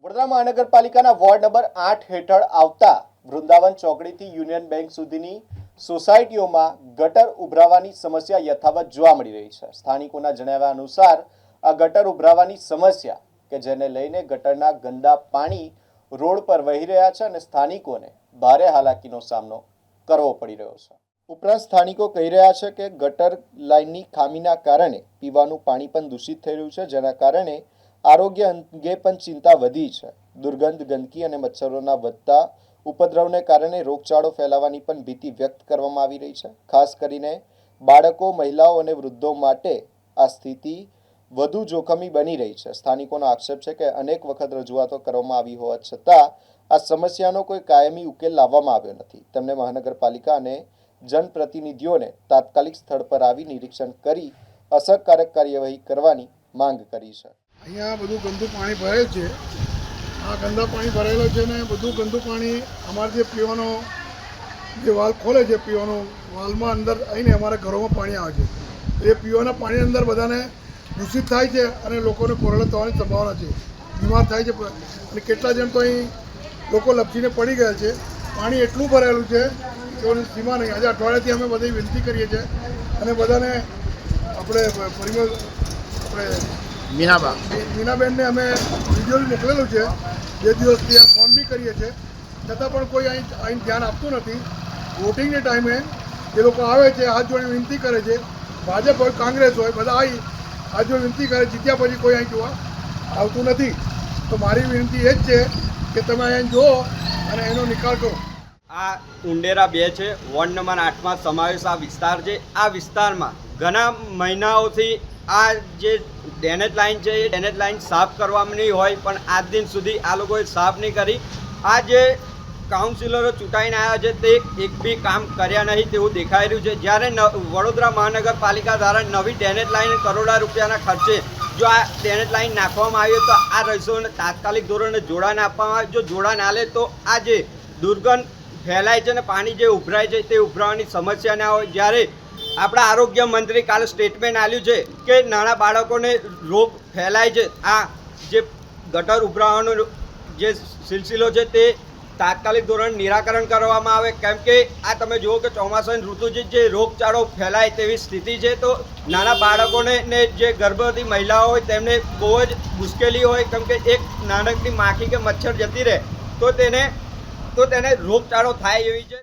વડોદરા મહાનગરપાલિકાના ward number 8 હેઠળ આવતા વૃંદાવન ચોકડીથી યુનિયન બેંક સુધીની સોસાયટીઓમાં ગટર ઉભરાવાની સમસ્યા યથાવત જોવા મળી રહી છે। સ્થાનિકોના જણાવ્યા અનુસાર આ ગટર ઉભરાવાની સમસ્યા કે જેને લઈને ગટરના ગંદા પાણી રોડ પર વહી રહ્યા છે અને સ્થાનિકોને ભારે હાલાકીનો સામનો કરવો પડી રહ્યો છે। ઉપરાંત સ્થાનિકો કહી રહ્યા છે કે ગટર લાઇનની ખામીના કારણે પીવાનું પાણી પણ દૂષિત થઈ રહ્યું છે, જેના કારણે આરોગ્ય અંગે પણ ચિંતા વધી છે। દુર્ગંધ, ગંદકી અને મચ્છરોના વધતા ઉપદ્રવને કારણે રોગચાળો ફેલાવાની પણ ભીતિ વ્યક્ત કરવામાં આવી રહી છે। ખાસ કરીને બાળકો, મહિલાઓ અને વૃદ્ધો માટે આ સ્થિતિ વધુ જોખમી બની રહી છે। સ્થાનિકોનો આક્ષેપ છે કે અનેક વખત રજૂઆતો કરવામાં આવી હોવા છતાં આ સમસ્યાનો કોઈ કાયમી ઉકેલ લાવવામાં આવ્યો નથી। તેમણે મહાનગરપાલિકા અને જનપ્રતિનિધિઓને તાત્કાલિક સ્થળ પર આવી નિરીક્ષણ કરી અસરકારક કાર્યવાહી કરવાની માંગ કરી છે। અહીંયા બધું ગંદુ પાણી ભરેલ છે। આ ગંદા પાણી ભરેલો છે ને બધું ગંદુ પાણી અમારે જે પીવાનો જે વાલ ખોલે છે, પીવાનો વાલમાં અંદર આવીને અમારા ઘરોમાં પાણી આવે છે। એ પીવાના પાણી અંદર બધાને દૂષિત થાય છે અને લોકોને કોરોના થવાની સંભાવના છે, બીમાર થાય છે અને કેટલા જણ તો અહીં લોકો લપસીને પડી ગયા છે। પાણી એટલું ભરેલું છે કે સીમા નહીં। આજે અઠવાડિયાથી અમે બધી વિનંતી કરીએ છીએ અને બધાને આપણે મીનાબેનને અમે વિડીયો મોકલેલું છે, 2 દિવસથી આ ફોન બી કરીએ છીએ, છતાં પણ કોઈ અહીં ધ્યાન આપતું નથી। વોટિંગને ટાઈમે એ લોકો આવે છે, હાથ જોડીને વિનંતી કરે છે, ભાજપ હોય, કોંગ્રેસ હોય, બધા આવી હાથ જોડી વિનંતી કરે, જીત્યા પછી કોઈ અહીં જોવા આવતું નથી। તો મારી વિનંતી એ જ છે કે તમે અહીં જુઓ અને એનો નિકાલ કરો। આ ઉંડેરા 2 છે, વોર્ડ નંબર 8માં સમાવેશ આ વિસ્તાર છે। આ વિસ્તારમાં ઘણા મહિનાઓથી આ જે ડ્રેનેજ લાઇન છે એ ડ્રેનેજ લાઇન સાફ કરવામાં નહીં હોય, પણ આજ દિન સુધી આ લોકોએ સાફ નહીં કરી। આ જે કાઉન્સિલરો ચૂંટાઈને આવ્યા છે તે એક બી કામ કર્યા નહીં તેવું દેખાઈ રહ્યું છે। જ્યારે વડોદરા મહાનગરપાલિકા દ્વારા નવી ડ્રેનેજ લાઇન કરોડો રૂપિયાના ખર્ચે જો આ ડ્રેનેજ લાઇન નાખવામાં આવી તો આ રહીશોને તાત્કાલિક ધોરણે જોડાણ આપવામાં આવે। જો જોડાણ આલે તો આ જે દુર્ગંધ ફેલાય છે અને પાણી જે ઉભરાય છે તે ઉભરાવાની સમસ્યા ના હોય। જ્યારે આપણા આરોગ્ય મંત્રી કાલે સ્ટેટમેન્ટ આપ્યું છે કે નાના બાળકોને રોગ ફેલાય છે, આ જે ગટર ઉભરાવાનો જે સિલસિલો છે તે તાત્કાલિક ધોરણે નિરાકરણ કરવામાં આવે, કેમ કે આ તમે જુઓ કે ચોમાસાની ઋતુ જે રોગચાળો ફેલાય તેવી સ્થિતિ છે। તો નાના બાળકોને ને જે ગર્ભવતી મહિલાઓ હોય તેમને બહુ જ મુશ્કેલી હોય, કેમ કે એક નાનકડી માખી કે મચ્છર જતી રહે તો તેને રોગચાળો થાય એવી છે।